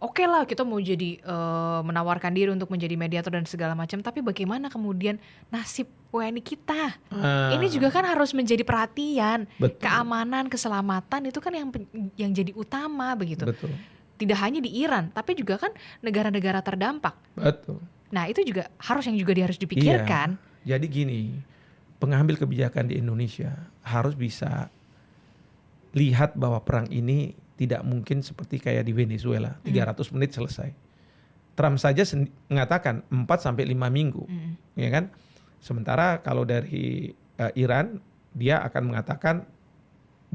oke lah kita mau jadi menawarkan diri untuk menjadi mediator dan segala macam, tapi bagaimana kemudian nasib WNI kita? Ini juga kan harus menjadi perhatian. Betul. Keamanan, keselamatan itu kan yang jadi utama begitu. Betul. Tidak hanya di Iran, tapi juga kan negara-negara terdampak. Betul. Nah itu juga harus harus dipikirkan. Iya. Jadi gini, pengambil kebijakan di Indonesia harus bisa lihat bahwa perang ini tidak mungkin seperti kayak di Venezuela, 300 menit selesai. Trump saja mengatakan 4-5 minggu, ya kan? Sementara kalau dari Iran, dia akan mengatakan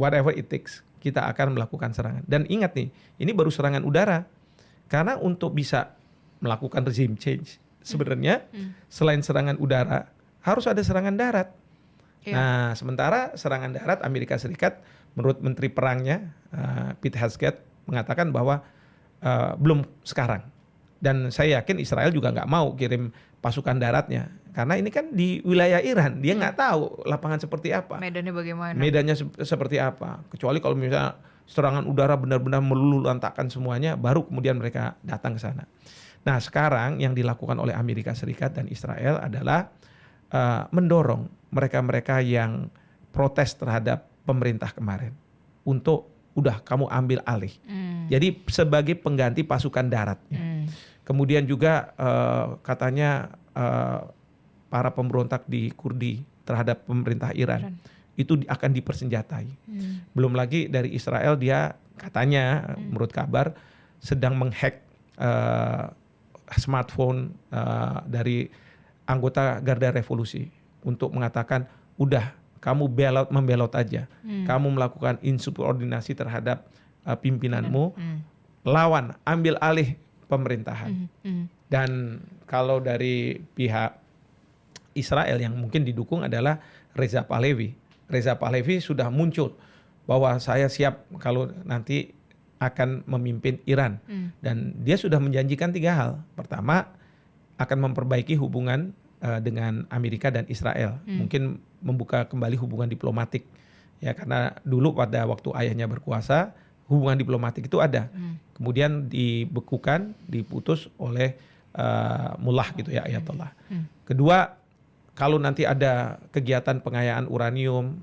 whatever it takes, kita akan melakukan serangan. Dan ingat nih, ini baru serangan udara. Karena untuk bisa melakukan regime change, sebenarnya selain serangan udara, harus ada serangan darat. Nah, sementara serangan darat Amerika Serikat, menurut Menteri Perangnya Pete Hegseth mengatakan bahwa belum sekarang. Dan saya yakin Israel juga nggak mau kirim pasukan daratnya, karena ini kan di wilayah Iran, dia nggak tahu lapangan seperti apa. Medannya bagaimana? Medannya seperti apa. Kecuali kalau misalnya serangan udara benar-benar meluluhlantakkan semuanya, baru kemudian mereka datang ke sana. Nah, sekarang yang dilakukan oleh Amerika Serikat dan Israel adalah mendorong mereka-mereka yang protes terhadap pemerintah kemarin untuk udah kamu ambil alih. Jadi sebagai pengganti pasukan daratnya. Kemudian juga katanya para pemberontak di Kurdi terhadap pemerintah Iran itu akan dipersenjatai. Belum lagi dari Israel, dia katanya menurut kabar sedang menghack smartphone dari anggota Garda Revolusi untuk mengatakan udah kamu membelot aja. Kamu melakukan insubordinasi terhadap pimpinanmu. Lawan, ambil alih pemerintahan. Dan kalau dari pihak Israel yang mungkin didukung adalah Reza Pahlavi. Reza Pahlavi sudah muncul bahwa saya siap kalau nanti akan memimpin Iran. Dan dia sudah menjanjikan 3 hal. Pertama, akan memperbaiki hubungan dengan Amerika dan Israel, mungkin membuka kembali hubungan diplomatik, ya, karena dulu pada waktu ayahnya berkuasa hubungan diplomatik itu ada, kemudian dibekukan, diputus oleh mullah gitu ya, ayatollah. Kedua, kalau nanti ada kegiatan pengayaan uranium,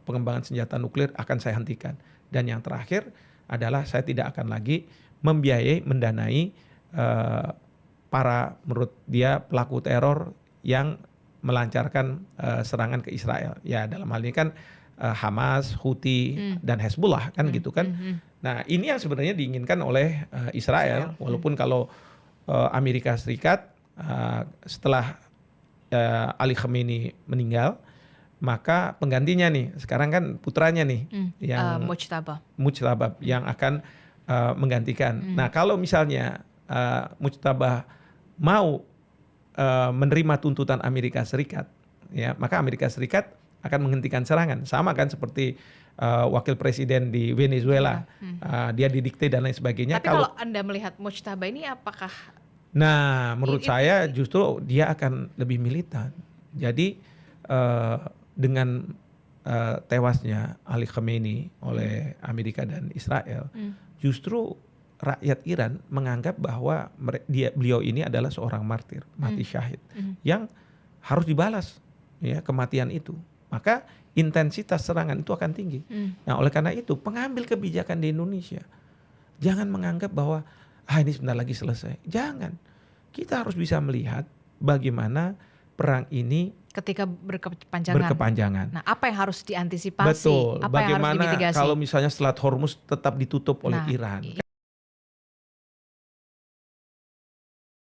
pengembangan senjata nuklir akan saya hentikan. Dan yang terakhir adalah saya tidak akan lagi membiayai, mendanai para menurut dia pelaku teror yang melancarkan serangan ke Israel. Ya, dalam hal ini kan Hamas, Houthi dan Hezbollah kan gitu kan. Nah, ini yang sebenarnya diinginkan oleh Israel. Walaupun kalau Amerika Serikat setelah Ali Khamenei meninggal, maka penggantinya nih sekarang kan putranya nih yang Mujtaba yang akan menggantikan. Nah, kalau misalnya Mujtaba mau menerima tuntutan Amerika Serikat, ya, maka Amerika Serikat akan menghentikan serangan. Sama kan seperti wakil presiden di Venezuela, dia didikte dan lain sebagainya. Tapi kalau Anda melihat Mujtaba ini apakah? Nah, menurut saya justru dia akan lebih militan. Jadi dengan tewasnya Ali Khamenei oleh Amerika dan Israel, justru rakyat Iran menganggap bahwa beliau ini adalah seorang martir, mati syahid, yang harus dibalas, ya, kematian itu. Maka intensitas serangan itu akan tinggi. Nah, oleh karena itu pengambil kebijakan di Indonesia jangan menganggap bahwa ini sebentar lagi selesai. Jangan. Kita harus bisa melihat bagaimana perang ini ketika berkepanjangan. Nah, apa yang harus diantisipasi? Betul. Apa bagaimana yang harus dimitigasi? kalau misalnya Selat Hormuz tetap ditutup oleh Iran?